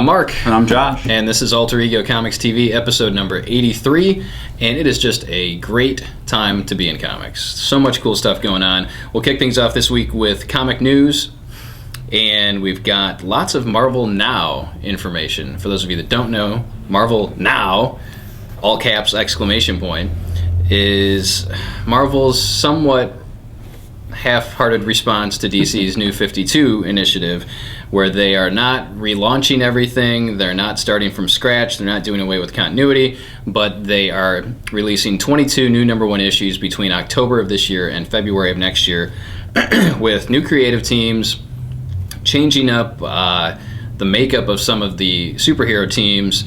I'm Mark. And I'm Josh. And this is Alter Ego Comics TV, episode number 83. And it is just a great time to be in comics. So much cool stuff going on. We'll kick things off this week with comic news. And we've got lots of Marvel Now information. For those of you that don't know, Marvel Now, all caps, exclamation point, is Marvel's somewhat half-hearted response to DC's New 52 initiative, where they are not relaunching everything, they're not starting from scratch, they're not doing away with continuity, but they are releasing 22 new #1 issues between October of this year and February of next year with new creative teams, changing up the makeup of some of the superhero teams,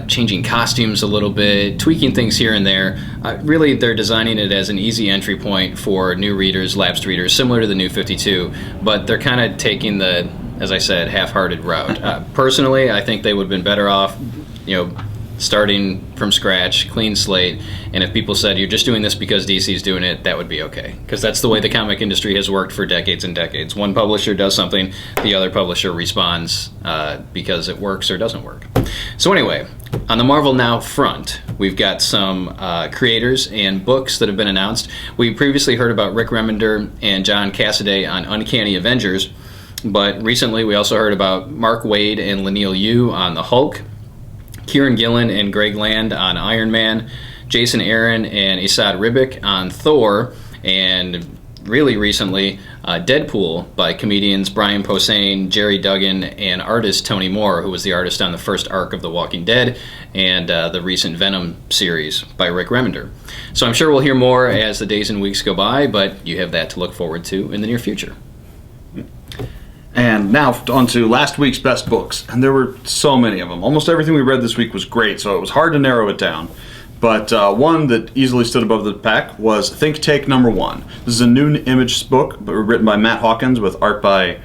changing costumes a little bit, tweaking things here and there. Really, they're designing it as an easy entry point for new readers, lapsed readers, similar to the New 52, but they're kind of taking the, as I said, half-hearted route. Personally, I think they would have been better off, starting from scratch, clean slate, and if people said, you're just doing this because DC's doing it, that would be okay. Because that's the way the comic industry has worked for decades and decades. One publisher does something, the other publisher responds because it works or doesn't work. So anyway, on the Marvel Now front, we've got some creators and books that have been announced. We previously heard about Rick Remender and John Cassaday on Uncanny Avengers, but recently we also heard about Mark Waid and Leinil Yu on the Hulk, Kieran Gillen and Greg Land on Iron Man, Jason Aaron and Esad Ribic on Thor, and really recently, Deadpool by comedians Brian Posehn, Jerry Duggan, and artist Tony Moore, who was the artist on the first arc of The Walking Dead and the recent Venom series by Rick Remender. So I'm sure we'll hear more as the days and weeks go by, but you have that to look forward to in the near future. And now on to last week's best books. And there were so many of them. Almost everything we read this week was great, so it was hard to narrow it down. But one that easily stood above the pack was Think Tank #1. This is a new Image book written by Matt Hawkins with art by,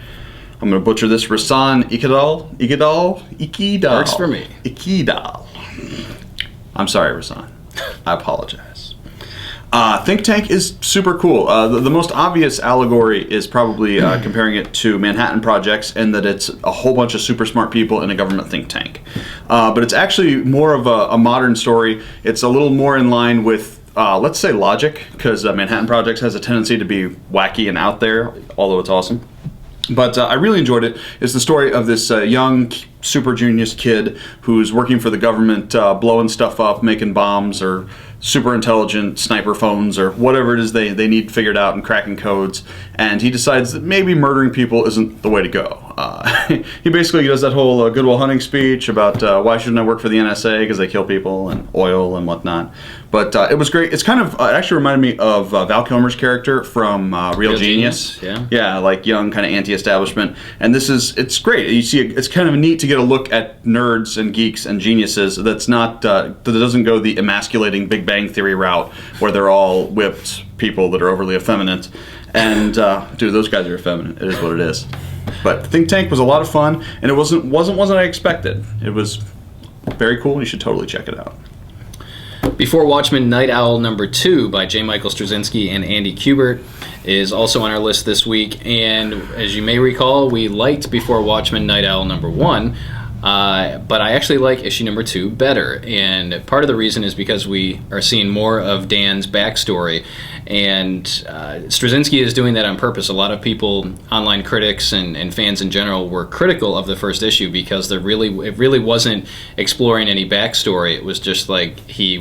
I'm going to butcher this, Rasan Ikidal? Works for me. Ikidal. I'm sorry, Rasan. I apologize. Think Tank is super cool. The most obvious allegory is probably comparing it to Manhattan Projects, in that it's a whole bunch of super smart people in a government think tank. But it's actually more of a modern story. It's a little more in line with, let's say, logic, because Manhattan Projects has a tendency to be wacky and out there, although it's awesome. But I really enjoyed it. It's the story of this young, super genius kid who's working for the government, blowing stuff up, making bombs, or super intelligent sniper phones, or whatever it is they need figured out, and cracking codes. And he decides that maybe murdering people isn't the way to go. He basically does that whole Good Will Hunting speech about why shouldn't I work for the NSA, because they kill people and oil and whatnot. But it was great. It's kind of, it actually reminded me of Val Kilmer's character from Real Genius. Yeah, like young, kind of anti-establishment. And it's great. You see, it's kind of neat to get a look at nerds and geeks and geniuses that's not, that doesn't go the emasculating Big Bang Theory route, where they're all whipped people that are overly effeminate. And, dude, those guys are effeminate. It is what it is. But Think Tank was a lot of fun, and it wasn't what I expected. It was very cool. You should totally check it out. Before Watchmen, Nite Owl #2 by J. Michael Straczynski and Andy Kubert is also on our list this week. And as you may recall, we liked Before Watchmen, Nite Owl #1, but I actually like issue #2 better. And part of the reason is because we are seeing more of Dan's backstory. And Straczynski is doing that on purpose. A lot of people, online critics and fans in general, were critical of the first issue because it really wasn't exploring any backstory. It was just like he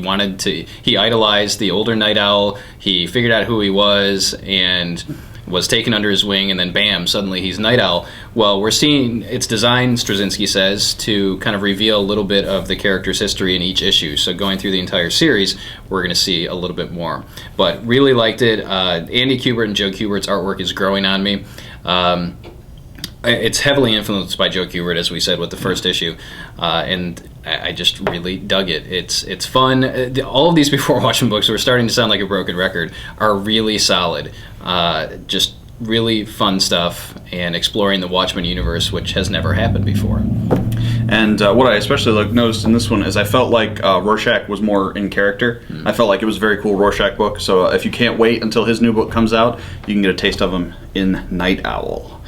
idolized the older Night Owl, he figured out who he was, and was taken under his wing, and then bam, suddenly he's Night Owl. Well, we're seeing it's designed, Straczynski says, to kind of reveal a little bit of the character's history in each issue. So going through the entire series, we're going to see a little bit more. But really liked it. Andy Kubert and Joe Kubert's artwork is growing on me. It's heavily influenced by Joe Kubert, as we said, with the first issue, and I just really dug it. It's fun. All of these Before Watchmen books, we're starting to sound like a broken record, are really solid. Just really fun stuff, and exploring the Watchmen universe, which has never happened before. And what I especially noticed in this one is I felt like Rorschach was more in character. I felt like it was a very cool Rorschach book, so if you can't wait until his new book comes out, you can get a taste of him in Nite Owl.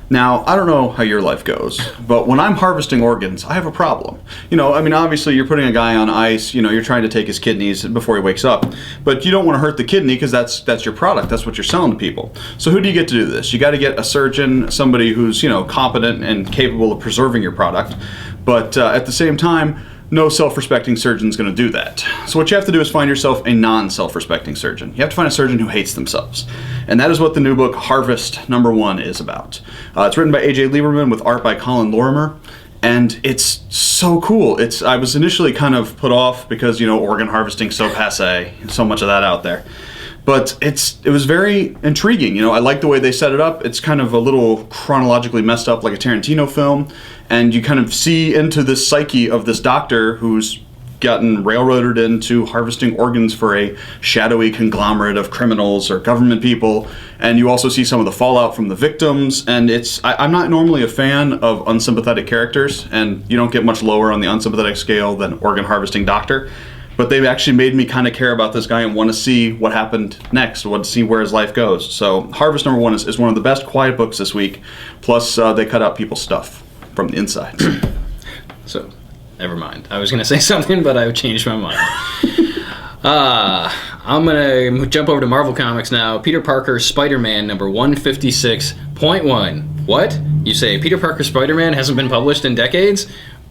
Now, I don't know how your life goes, but when I'm harvesting organs, I have a problem. You know, I mean, obviously you're putting a guy on ice, you know, you're trying to take his kidneys before he wakes up, but you don't want to hurt the kidney because that's your product, that's what you're selling to people. So who do you get to do this? You got to get a surgeon, somebody who's, you know, competent and capable of preserving your product, but at the same time, no self-respecting surgeon's going to do that. So what you have to do is find yourself a non-self-respecting surgeon. You have to find a surgeon who hates themselves. And that is what the new book, Harvest #1, is about. It's written by A.J. Lieberman with art by Colin Lorimer. And it's so cool. I was initially kind of put off because, you know, organ harvesting so passé, so much of that out there. But it was very intriguing. You know, I like the way they set it up. It's kind of a little chronologically messed up like a Tarantino film. And you kind of see into the psyche of this doctor who's gotten railroaded into harvesting organs for a shadowy conglomerate of criminals or government people. And you also see some of the fallout from the victims. And I'm not normally a fan of unsympathetic characters. And you don't get much lower on the unsympathetic scale than organ harvesting doctor. But they've actually made me kind of care about this guy and want to see what happened next, want to see where his life goes. So Harvest #1 is one of the best quiet books this week. Plus, they cut out people's stuff from the inside. So, never mind. I was going to say something, but I changed my mind. I'm going to jump over to Marvel Comics now. Peter Parker, Spider-Man, number 156.1. What? You say Peter Parker, Spider-Man hasn't been published in decades?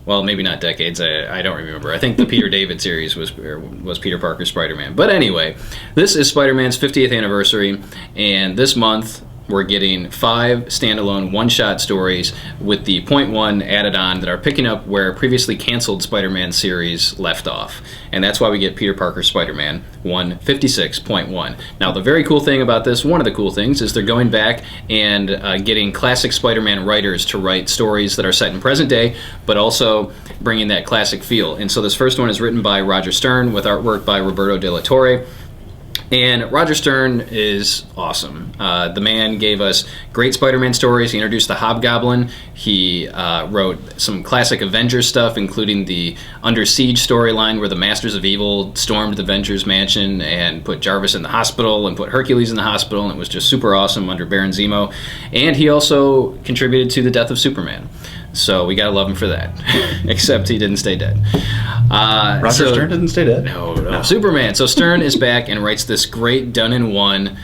Well, maybe not decades. I don't remember. I think the Peter David series was Peter Parker Spider-Man. But anyway, this is Spider-Man's 50th anniversary, and this month we're getting 5 standalone one-shot stories with the .1 added on that are picking up where previously canceled Spider-Man series left off. And that's why we get Peter Parker Spider-Man 156.1. Now, the very cool thing about this, one of the cool things, is they're going back and getting classic Spider-Man writers to write stories that are set in present day, but also bringing that classic feel. And so this first one is written by Roger Stern with artwork by Roberto De La Torre. And Roger Stern is awesome. The man gave us great Spider-Man stories. He introduced the Hobgoblin. He wrote some classic Avengers stuff, including the Under Siege storyline where the Masters of Evil stormed the Avengers mansion and put Jarvis in the hospital and put Hercules in the hospital, and it was just super awesome under Baron Zemo. And he also contributed to the death of Superman. So we gotta love him for that. Except he didn't stay dead. Roger Stern didn't stay dead? No. Superman. So Stern is back and writes this great done-in-one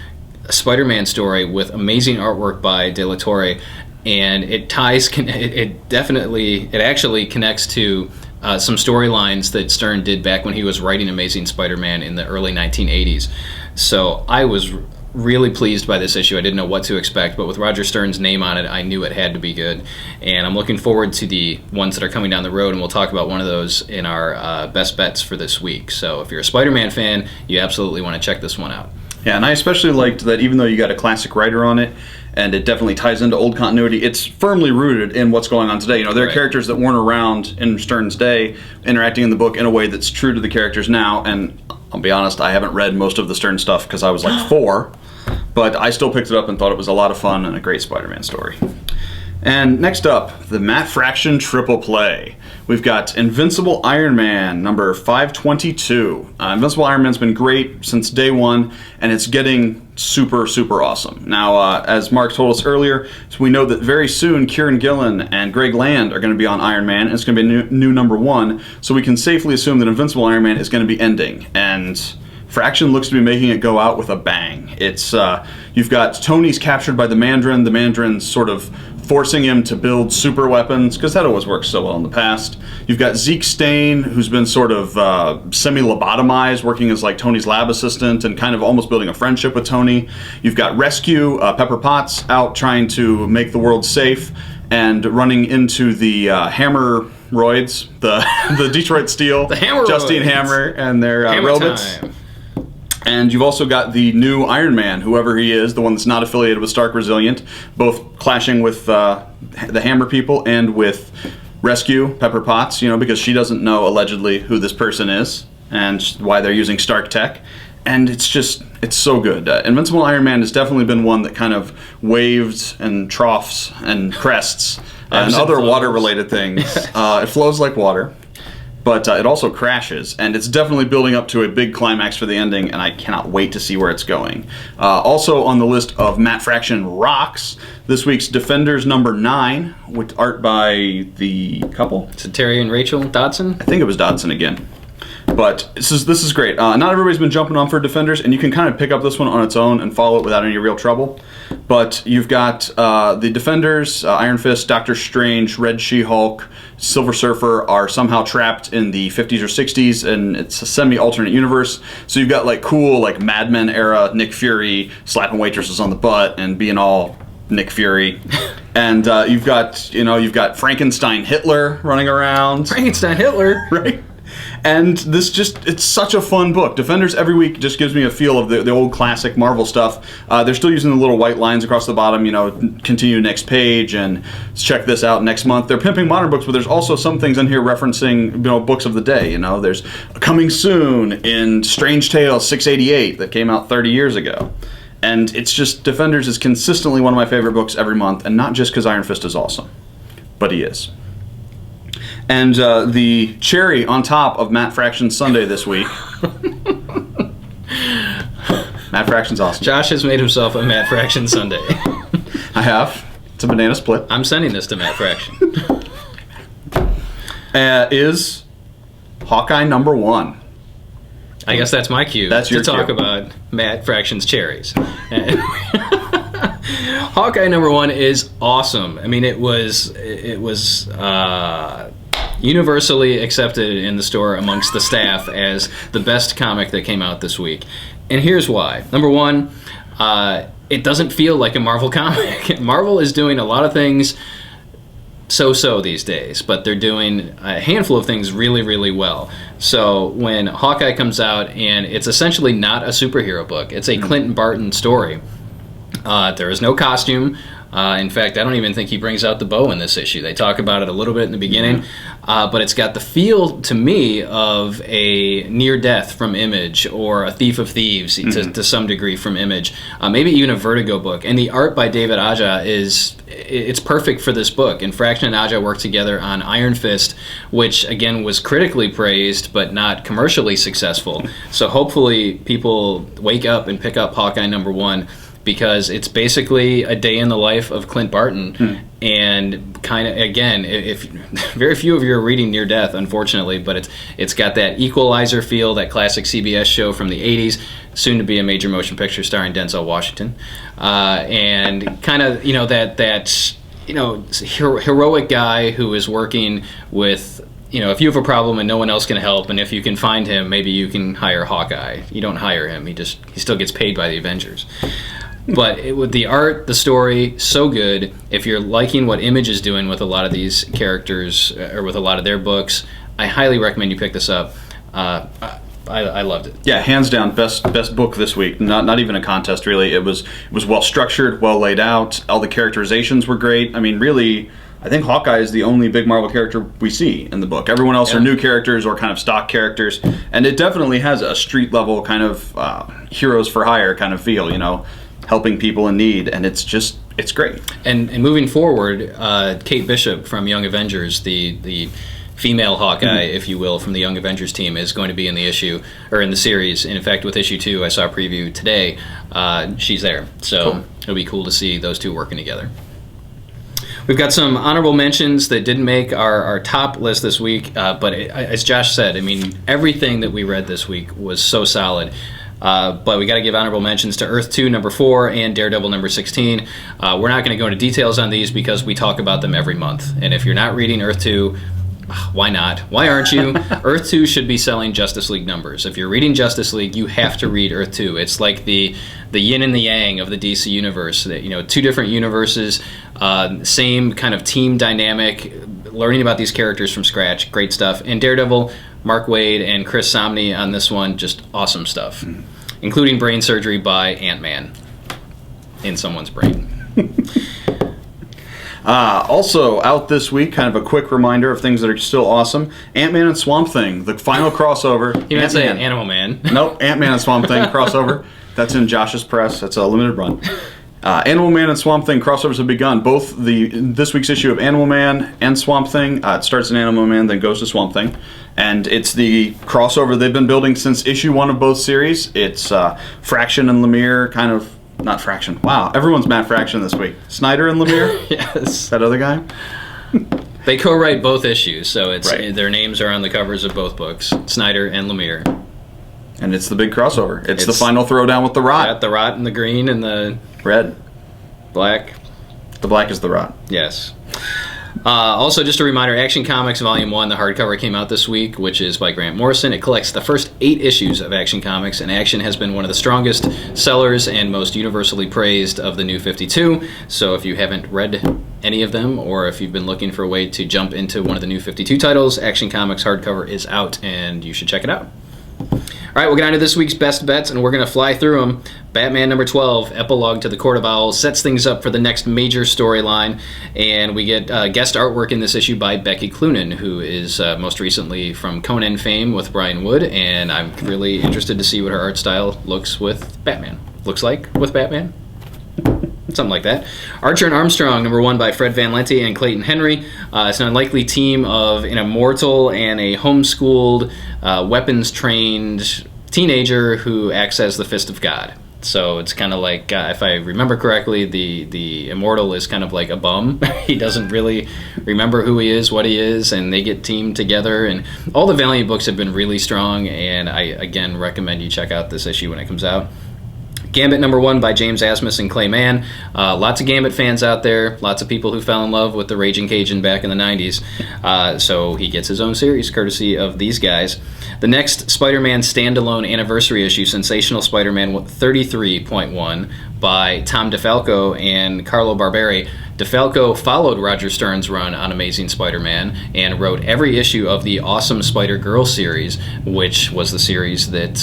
Spider-Man story with amazing artwork by De La Torre, and it actually connects to some storylines that Stern did back when he was writing Amazing Spider-Man in the early 1980s. So I was really pleased by this issue. I didn't know what to expect, but with Roger Stern's name on it, I knew it had to be good. And I'm looking forward to the ones that are coming down the road, and we'll talk about one of those in our best bets for this week. So if you're a Spider-Man fan, you absolutely want to check this one out. Yeah, and I especially liked that even though you got a classic writer on it, and it definitely ties into old continuity, it's firmly rooted in what's going on today. You know, there are characters that weren't around in Stern's day interacting in the book in a way that's true to the characters now, and I'll be honest, I haven't read most of the Stern stuff because I was like 4, but I still picked it up and thought it was a lot of fun and a great Spider-Man story. And next up, the Matt Fraction triple play. We've got Invincible Iron Man, number 522. Invincible Iron Man's been great since day one, and it's getting super, super awesome. Now, as Mark told us earlier, so we know that very soon Kieran Gillen and Greg Land are going to be on Iron Man, and it's going to be a new number 1, so we can safely assume that Invincible Iron Man is going to be ending. And Fraction looks to be making it go out with a bang. It's you've got Tony's captured by the Mandarin. The Mandarin's sort of forcing him to build super weapons, because that always works so well in the past. You've got Zeke Stane, who's been sort of semi-lobotomized, working as like Tony's lab assistant and kind of almost building a friendship with Tony. You've got Rescue, Pepper Potts, out trying to make the world safe and running into the Hammeroids, the Detroit Steel, the Hammeroids. Justine Hammer, and their robots. Time. And you've also got the new Iron Man, whoever he is, the one that's not affiliated with Stark Resilient, both clashing with the Hammer people and with Rescue, Pepper Potts, you know, because she doesn't know, allegedly, who this person is and why they're using Stark tech. And it's so good. Invincible Iron Man has definitely been one that kind of waves and troughs and crests and other water-related things. It flows like water. but it also crashes, and it's definitely building up to a big climax for the ending, and I cannot wait to see where it's going. Also on the list of Matt Fraction rocks, this week's Defenders number 9, with art by the couple. Is it Terry and Rachel Dodson? I think it was Dodson again. But this is great. Not everybody's been jumping on for Defenders, and you can kind of pick up this one on its own and follow it without any real trouble. But you've got the Defenders, Iron Fist, Doctor Strange, Red She-Hulk, Silver Surfer are somehow trapped in the 50s or 60s, and it's a semi-alternate universe. So you've got like cool like Mad Men era Nick Fury slapping waitresses on the butt and being all Nick Fury. And you've got Frankenstein Hitler running around. Frankenstein Hitler, right? And it's such a fun book. Defenders every week just gives me a feel of the old classic Marvel stuff. They're still using the little white lines across the bottom, continue next page and check this out next month. They're pimping modern books, but there's also some things in here referencing, books of the day. There's Coming Soon in Strange Tales 688 that came out 30 years ago. And it's just, Defenders is consistently one of my favorite books every month, and not just because Iron Fist is awesome, but he is. And the cherry on top of Matt Fraction's Sunday this week. Matt Fraction's awesome. Josh has made himself a Matt Fraction Sunday. I have. It's a banana split. I'm sending this to Matt Fraction. Is Hawkeye number 1. I guess that's my cue to talk cue. about Matt Fraction's cherries. Hawkeye number 1 is awesome. I mean, it was universally accepted in the store amongst the staff as the best comic that came out this week. And here's why. Number 1, it doesn't feel like a Marvel comic. Marvel is doing a lot of things so-so these days, but they're doing a handful of things really, really well. So when Hawkeye comes out, and it's essentially not a superhero book, it's a Clinton Barton story. There is no costume. In fact, I don't even think he brings out the bow in this issue. They talk about it a little bit in the beginning, but it's got the feel to me of a Near Death from Image, or a Thief of Thieves to some degree from Image, maybe even a Vertigo book. And the art by David Aja it's perfect for this book. And Fraction and Aja worked together on Iron Fist, which again was critically praised but not commercially successful. So hopefully people wake up and pick up Hawkeye number 1, because it's basically a day in the life of Clint Barton. And kind of, again, if very few of you are reading Near Death, unfortunately, but it's got that Equalizer feel, that classic CBS show from the 80s, soon to be a major motion picture starring Denzel Washington, and kind of that heroic guy who is working with, if you have a problem and no one else can help, and if you can find him, maybe you can hire Hawkeye. You don't hire him; he still gets paid by the Avengers. But with the art, the story, so good. If you're liking what Image is doing with a lot of these characters, or with a lot of their books, I highly recommend you pick this up. I loved it. Yeah, hands down, best book this week. Not even a contest, really. It was well structured, well laid out. All the characterizations were great. I mean, really, I think Hawkeye is the only big Marvel character we see in the book. Everyone else are new characters or kind of stock characters, and it definitely has a street level kind of heroes for hire kind of feel. Helping people in need, and it's great. And moving forward, Kate Bishop from Young Avengers, the female Hawkeye, if you will, from the Young Avengers team, is going to be in the issue, or in the series. And in fact, with issue 2, I saw a preview today. She's there, so cool. It'll be cool to see those two working together. We've got some honorable mentions that didn't make our top list this week, but as Josh said, I mean, everything that we read this week was so solid. But we got to give honorable mentions to Earth 2 number 4 and Daredevil number 16. We're not going to go into details on these because we talk about them every month. And if you're not reading Earth 2, why not? Why aren't you? Earth 2 should be selling Justice League numbers. If you're reading Justice League, you have to read Earth 2. It's like the yin and the yang of the DC universe. Two different universes, same kind of team dynamic, learning about these characters from scratch. Great stuff. And Daredevil, Mark Waid and Chris Samnee on this one, just awesome stuff, including brain surgery by Ant-Man in someone's brain. Also out this week, kind of a quick reminder of things that are still awesome. Ant-Man and Swamp Thing, the final crossover. You meant to say Animal Man. Nope, Ant-Man and Swamp Thing crossover. That's in Josh's press. That's a limited run. Animal Man and Swamp Thing crossovers have begun. Both this week's issue of Animal Man and Swamp Thing, it starts in Animal Man, then goes to Swamp Thing. And it's the crossover they've been building since issue 1 of both series. It's Fraction and Lemire, kind of, not Fraction. Wow, everyone's Matt Fraction this week. Snyder and Lemire? Yes. That other guy? They co-write both issues, so it's Right. their names are on the covers of both books, Snyder and Lemire. And it's the big crossover. It's the final throwdown with the Rot. Got the Rot and the green and the Red. black. The black is the Rot. Yes. Also, just a reminder, Action Comics Volume 1, the hardcover came out this week, which is by Grant Morrison. It collects the first 8 issues of Action Comics, and Action has been one of the strongest sellers and most universally praised of the New 52. So if you haven't read any of them, or if you've been looking for a way to jump into one of the New 52 titles, Action Comics hardcover is out, and you should check it out. All right, we'll get on to this week's best bets, and we're going to fly through them. Batman number 12, Epilogue to the Court of Owls, sets things up for the next major storyline, and we get guest artwork in this issue by Becky Cloonan, who is most recently from Conan fame with Brian Wood, and I'm really interested to see what her art style looks like with Batman. Something like that. Archer and Armstrong, number 1 by Fred Van Lente and Clayton Henry. It's an unlikely team of an immortal and a homeschooled, weapons-trained teenager who acts as the Fist of God. So it's kind of like, if I remember correctly, the immortal is kind of like a bum. He doesn't really remember who he is, what he is, and they get teamed together. And all the Valiant books have been really strong, and I, again, recommend you check out this issue when it comes out. Gambit number 1 by James Asmus and Clay Mann. Lots of Gambit fans out there. Lots of people who fell in love with the Raging Cajun back in the 90s. So he gets his own series courtesy of these guys. The next Spider-Man standalone anniversary issue, Sensational Spider-Man 33.1 by Tom DeFalco and Carlo Barberi. DeFalco followed Roger Stern's run on Amazing Spider-Man and wrote every issue of the Awesome Spider-Girl series, which was the series that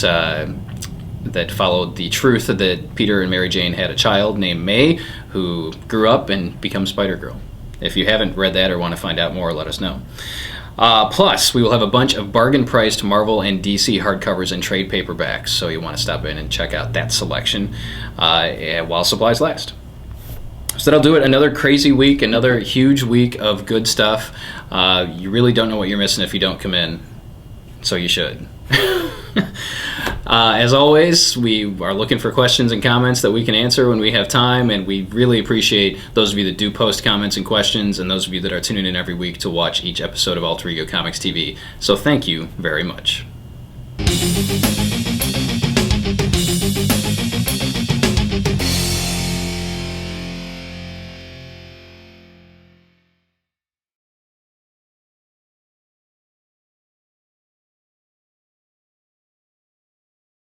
followed the truth that Peter and Mary Jane had a child named May who grew up and becomes Spider-Girl. If you haven't read that or want to find out more, let us know. Plus, we will have a bunch of bargain-priced Marvel and DC hardcovers and trade paperbacks, so you want to stop in and check out that selection while supplies last. So that'll do it. Another crazy week, another huge week of good stuff. You really don't know what you're missing if you don't come in, so you should. As always, we are looking for questions and comments that we can answer when we have time, and we really appreciate those of you that do post comments and questions, and those of you that are tuning in every week to watch each episode of Alter Ego Comics TV. So thank you very much.